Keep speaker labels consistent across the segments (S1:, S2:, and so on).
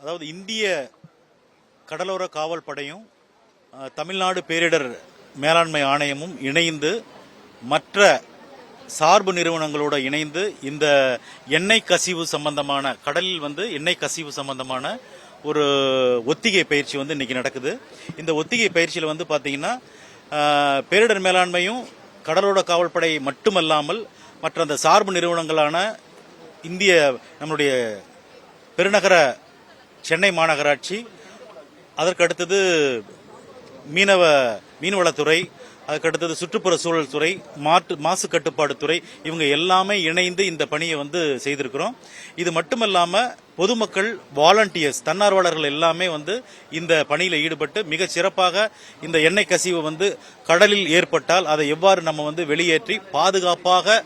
S1: அதாவது இந்திய கடலோர காவல் படையும் தமிழ்நாடு பேரிடர் மேலாண்மை ஆணையமும் இணைந்து மற்ற சார்பு நிறுவனங்களோட இணைந்து இந்த எண்ணெய் கசிவு சம்பந்தமான கடலில் எண்ணெய் கசிவு சம்பந்தமான ஒரு ஒத்திகை பயிற்சி இன்னைக்கு நடக்குது. இந்த ஒத்திகை பயிற்சியில் பாத்தீங்கன்னா பேரிடர் மேலாண்மையும் கடலோர காவல் படை மட்டுமல்லாமல் மற்ற அந்த சார்பு நிறுவனங்களான நம்முடைய பெருநகர சென்னை மாநகராட்சி, அதற்கு அடுத்தது மீன்வளத்துறை, அதுக்கடுத்தது சுற்றுப்புற சூழல் துறை, மாசு கட்டுப்பாடு துறை, இவங்க எல்லாமே இணைந்து இந்த பணியை செய்திருக்கிறோம். இது மட்டுமல்லாம பொதுமக்கள், வாலண்டியர்ஸ், தன்னார்வலர்கள் எல்லாமே இந்த பணியில ஈடுபட்டு மிக சிறப்பாக இந்த எண்ணெய் கசிவு கடலில் ஏற்பட்டால் அதை எவ்வாறு நம்ம வெளியேற்றி பாதுகாப்பாக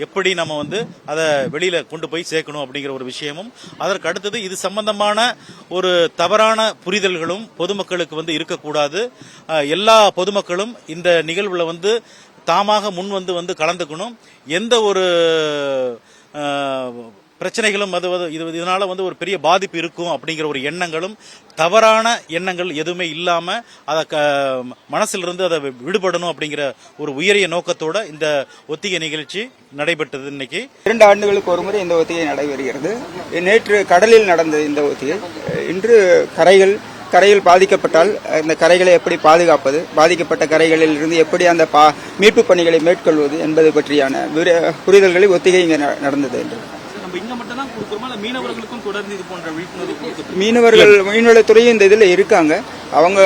S1: எப்படி நம்ம அதை வெளியில கொண்டு போய் சேர்க்கணும் அப்படிங்கிற ஒரு விஷயமும், அதற்கு அடுத்தது இது சம்பந்தமான ஒரு தவறான புரிதல்களும் பொதுமக்களுக்கு இருக்கக்கூடாது. எல்லா பொதுமக்களும் இந்த நிகழ்வுல தாமாக முன் கலந்துக்கணும். எந்த ஒரு பிரச்சனைகளும் இதனால ஒரு பெரிய பாதிப்பு இருக்கும் அப்படிங்கிற ஒரு எண்ணங்களும், தவறான எண்ணங்கள் எதுவுமே இல்லாம அதை மனசிலிருந்து அதை விடுபடணும் அப்படிங்கிற ஒரு உயரிய நோக்கத்தோட இந்த ஒத்திகை நிகழ்ச்சி நடைபெற்றது. இன்னைக்கு
S2: 2 ஆண்டுகளுக்கு ஒரு முறை இந்த ஒத்திகை நடைபெறுகிறது. நேற்று கடலில் நடந்த இந்த ஒத்திகை, இன்று கரையில் பாதிக்கப்பட்டால் இந்த கரைகளை எப்படி பாதுகாப்பது, பாதிக்கப்பட்ட கரைகளில் இருந்து எப்படி அந்த மீட்பு பணிகளை மேற்கொள்வது என்பது பற்றியான புரிதல்களை ஒத்திகை இங்கே நடந்தது என்று. மீனவர்கள் மீன்வளத்துறையும் இந்த இதுல இருக்காங்க. அவங்க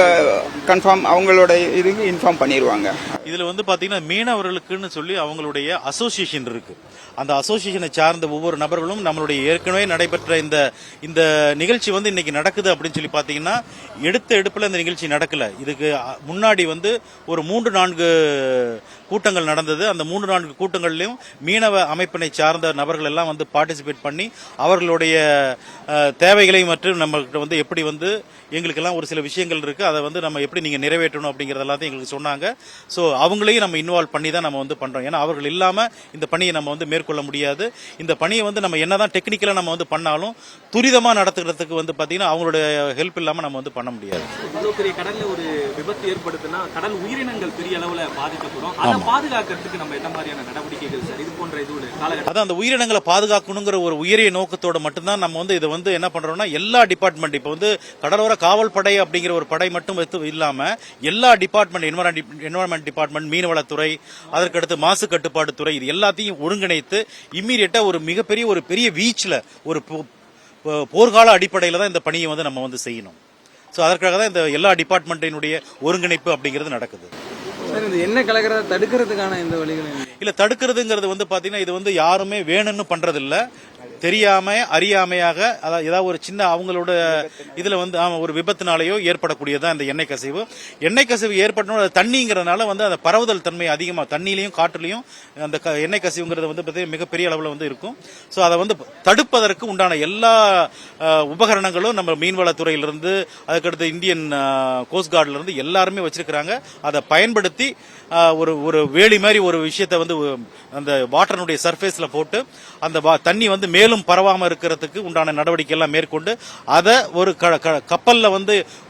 S2: கன்ஃபார்ம் அவங்களோட இதுக்கு இன்ஃபார்ம் பண்ணிடுவாங்க.
S1: இதுல பாத்தீங்கன்னா மீனவர்களுக்குன்னு சொல்லி அவங்களுடைய அசோசியேஷன் இருக்கு. அந்த அசோசியேஷனை சார்ந்த ஒவ்வொரு நபர்களும் நம்மளுடைய ஏற்கனவே நடைபெற்ற இந்த நிகழ்ச்சி இன்னைக்கு நடக்குது அப்படின்னு சொல்லி பாத்தீங்கன்னா எடுத்த எடுப்புல இந்த நிகழ்ச்சி நடக்கல. இதுக்கு முன்னாடி ஒரு 3-4 கூட்டங்கள் நடந்தது. அந்த 3-4 கூட்டங்களிலும் மீனவ அமைப்பினை சார்ந்த நபர்கள் எல்லாம் பார்ட்டிசிபேட் பண்ணி அவர்களுடைய தேவைகளை மற்றும் நம்மகிட்ட எப்படி எங்களுக்கெல்லாம் ஒரு சில விஷயங்கள் இருக்கு, அதை நம்ம எப்படி நீங்க நிறைவேற்றணும் அப்படிங்கறது எல்லாத்தையும் எங்களுக்கு சொன்னாங்க. சோ அவங்களையும் நம்ம இன்வால்வ் பண்ணி தான் நம்ம பண்றோம். ஏன்னா அவர்கள் இல்லாம இந்த பணியை நம்ம மேற்கொள்ள முடியாது. இந்த பணியை நம்ம என்னதான் டெக்னிக்கலா நம்ம பண்ணாலும் துரிதமா நடத்துறதுக்கு பாத்தீங்கன்னா அவங்களுடைய ஹெல்ப் இல்லாம நம்ம பண்ண முடியாது.
S3: இவ்வளவு பெரிய கடல்ல ஒரு விபத்து ஏற்படுத்தினா கடல் உயிரினங்கள் பெரிய அளவுல பாதிக்கப்படும். அதை பாதுகாக்கிறதுக்கு நம்ம என்ன மாதிரியான நடவடிக்கைகள் சார் இது போன்ற
S1: அதான் அந்த உயிரினங்களை பாதுகாக்கணுங்கிற ஒரு உயரிய நோக்கத்தோட மட்டும்தான் நம்ம இதை என்ன பண்றோம்னா எல்லா டிபார்ட்மெண்ட் இப்ப கடலோர காவல் படை அப்படிங்கிற ஒரு படை மட்டும் இல்லாம எல்லா டிபார்ட்மெண்ட், என்வரன்மெண்ட் டிபார்ட்மெண்ட், மீன்வளத்துறை, அதற்கடுத்து மாசு கட்டுப்பாடு துறை, இது எல்லாத்தையும் ஒருங்கிணைத்து இம்மீடியட்டா ஒரு மிகப்பெரிய ஒரு பெரிய வீச்ல ஒரு போர்க்கால அடிப்படையில தான் இந்த பணியை நம்ம செய்யணும். சோ அதற்காக தான் இந்த எல்லா டிபார்ட்மெண்டினுடைய ஒருங்கிணைப்பு அப்படிங்கிறது நடக்குது.
S4: என்ன கலக்கிறத தடுக்கிறதுக்கான இந்த வழிகள்
S1: இல்ல, தடுக்கிறதுங்கிறது பாத்தீங்கன்னா இது யாருமே வேணும்னு பண்றது இல்ல, தெரியாம அறியாமையாக ஏதாவது ஒரு சின்ன அவங்களோட இதுல ஒரு விபத்தினாலேயோ ஏற்படக்கூடியதான் இந்த எண்ணெய் கசிவு. எண்ணெய் கசிவு ஏற்பட்ட தண்ணிங்கிறதுனால அந்த பரவுதல் தன்மை அதிகமா தண்ணியிலையும் காற்றுலையும் அந்த எண்ணெய் கசிவுங்கிறது மிகப்பெரிய அளவுல இருக்கும். சோ அதை தடுப்பதற்கு உண்டான எல்லா உபகரணங்களும் நம்ம மீன்வளத்துறையிலிருந்து அதுக்கடுத்து இந்தியன் கோஸ்ட் கார்டுல இருந்து எல்லாருமே வச்சிருக்கிறாங்க. அதை பயன்படுத்தி ஒரு வேலி மாதிரி ஒரு விஷயத்தை அந்த வாட்டருடைய சர்ஃபேஸ்ல போட்டு அந்த தண்ணி மேலும் பரவாம இருக்கிறதுக்கு உண்டான நடவடிக்கை எல்லாம் மேற்கொண்டு அதை ஒரு கப்பல்ல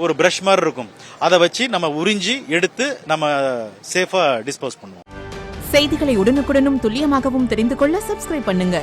S1: ஒரு பிரஷ் மாதிரி இருக்கும், அதை வச்சு நம்ம உறிஞ்சி எடுத்து நம்ம சேஃபா டிஸ்போஸ் பண்ணுவோம்.
S5: செய்திகளை உடனுக்குடனும் துல்லியமாகவும் தெரிந்து கொள்ள சப்ஸ்கிரைப் பண்ணுங்க.